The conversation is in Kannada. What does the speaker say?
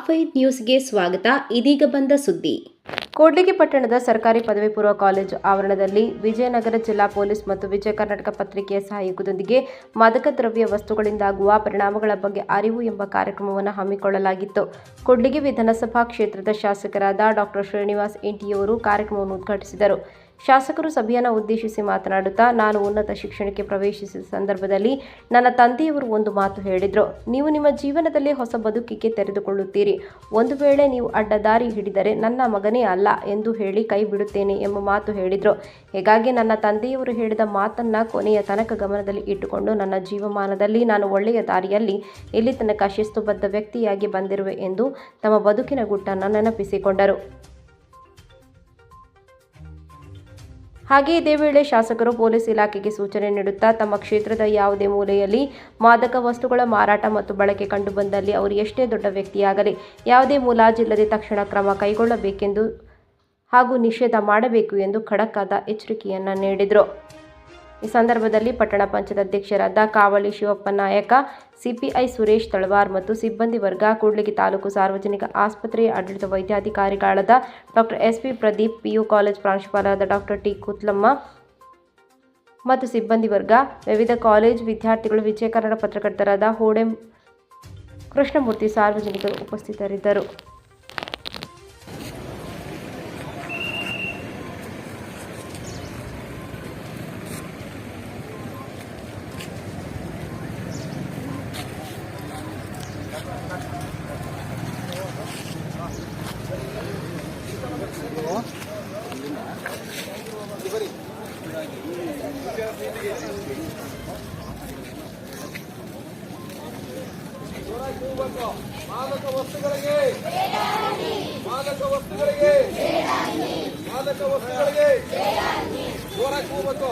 ಟಾಪ್ 5 ನ್ಯೂಸ್ಗೆ ಸ್ವಾಗತ. ಇದೀಗ ಬಂದ ಸುದ್ದಿ. ಕೂಡ್ಲಿಗಿ ಪಟ್ಟಣದ ಸರ್ಕಾರಿ ಪದವಿ ಪೂರ್ವ ಕಾಲೇಜು ಆವರಣದಲ್ಲಿ ವಿಜಯನಗರ ಜಿಲ್ಲಾ ಪೊಲೀಸ್ ಮತ್ತು ವಿಜಯ ಕರ್ನಾಟಕ ಪತ್ರಿಕೆಯ ಸಹಯೋಗದೊಂದಿಗೆ ಮಾದಕ ದ್ರವ್ಯ ವಸ್ತುಗಳಿಂದಾಗುವ ಪರಿಣಾಮಗಳ ಬಗ್ಗೆ ಅರಿವು ಎಂಬ ಕಾರ್ಯಕ್ರಮವನ್ನು ಹಮ್ಮಿಕೊಳ್ಳಲಾಗಿತ್ತು. ಕೂಡ್ಲಿಗಿ ವಿಧಾನಸಭಾ ಕ್ಷೇತ್ರದ ಶಾಸಕರಾದ ಡಾಕ್ಟರ್ ಶ್ರೀನಿವಾಸ್ ಇಂಟಿಯವರು ಕಾರ್ಯಕ್ರಮವನ್ನು ಉದ್ಘಾಟಿಸಿದರು. ಶಾಸಕರು ಸಭೆಯನ್ನು ಉದ್ದೇಶಿಸಿ ಮಾತನಾಡುತ್ತಾ, ನಾನು ಉನ್ನತ ಶಿಕ್ಷಣಕ್ಕೆ ಪ್ರವೇಶಿಸಿದ ಸಂದರ್ಭದಲ್ಲಿ ನನ್ನ ತಂದೆಯವರು ಒಂದು ಮಾತು ಹೇಳಿದರು. ನೀವು ನಿಮ್ಮ ಜೀವನದಲ್ಲಿ ಹೊಸ ಬದುಕಿಗೆ ತೆರೆದುಕೊಳ್ಳುತ್ತೀರಿ. ಒಂದು ವೇಳೆ ನೀವು ಅಡ್ಡದಾರಿ ಹಿಡಿದರೆ ನನ್ನ ಮಗನೇ ಅಲ್ಲ ಎಂದು ಹೇಳಿ ಕೈ ಬಿಡುತ್ತೇನೆ ಎಂಬ ಮಾತು ಹೇಳಿದರು. ಹೀಗಾಗಿ ನನ್ನ ತಂದೆಯವರು ಹೇಳಿದ ಮಾತನ್ನ ಕೊನೆಯ ತನಕ ಗಮನದಲ್ಲಿ ಇಟ್ಟುಕೊಂಡು ನನ್ನ ಜೀವಮಾನದಲ್ಲಿ ನಾನು ಒಳ್ಳೆಯ ದಾರಿಯಲ್ಲಿ ಇಲ್ಲಿ ತನಕ ಶಿಸ್ತುಬದ್ಧ ವ್ಯಕ್ತಿಯಾಗಿ ಬಂದಿರುವೆ ಎಂದು ತಮ್ಮ ಬದುಕಿನ ಗುಟ್ಟನ್ನು ನೆನಪಿಸಿಕೊಂಡರು. ಹಾಗೆ ಇದೇ ವೇಳೆ ಶಾಸಕರು ಪೊಲೀಸ್ ಇಲಾಖೆಗೆ ಸೂಚನೆ ನೀಡುತ್ತಾ, ತಮ್ಮ ಕ್ಷೇತ್ರದ ಯಾವುದೇ ಮೂಲೆಯಲ್ಲಿ ಮಾದಕ ವಸ್ತುಗಳ ಮಾರಾಟ ಮತ್ತು ಬಳಕೆ ಕಂಡುಬಂದಲ್ಲಿ ಅವರು ಎಷ್ಟೇ ದೊಡ್ಡ ವ್ಯಕ್ತಿಯಾಗಲಿ ಯಾವುದೇ ಮುಲಾಜಿಲ್ಲದೆ ತಕ್ಷಣ ಕ್ರಮ ಕೈಗೊಳ್ಳಬೇಕೆಂದು ಹಾಗೂ ನಿಷೇಧ ಮಾಡಬೇಕು ಎಂದು ಖಡಕ್ ಆದ ಎಚ್ಚರಿಕೆಯನ್ನು ನೀಡಿದರು. ಈ ಸಂದರ್ಭದಲ್ಲಿ ಪಟ್ಟಣ ಪಂಚಾಯತ್ ಅಧ್ಯಕ್ಷರಾದ ಕಾವಳಿ ಶಿವಪ್ಪ ನಾಯಕ, ಸಿಪಿಐ ಸುರೇಶ್ ತಳವಾರ್ ಮತ್ತು ಸಿಬ್ಬಂದಿ ವರ್ಗ, ಕೂಡ್ಲಿಗಿ ತಾಲೂಕು ಸಾರ್ವಜನಿಕ ಆಸ್ಪತ್ರೆಯ ಆಡಳಿತ ವೈದ್ಯಾಧಿಕಾರಿಗಳಾದ doctor SP. Pradeep, PU college ಪ್ರಾಂಶುಪಾಲರಾದ ಡಾಕ್ಟರ್ ಟಿ. ಕೂತ್ಲಮ್ಮ ಮತ್ತು ಸಿಬ್ಬಂದಿ ವರ್ಗ, ವಿವಿಧ ಕಾಲೇಜ್ ವಿದ್ಯಾರ್ಥಿಗಳು, ವಿಜಯ ಕನ್ನಡ ಪತ್ರಕರ್ತರಾದ ಹೋಡೆಂ ಕೃಷ್ಣಮೂರ್ತಿ, ಸಾರ್ವಜನಿಕರು ಉಪಸ್ಥಿತರಿದ್ದರು. ಮಾದಕ ವಸ್ತುಗಳಿಗೆ ಜೋರಾಗಿ ಹೋಗ್ಬೇಕು.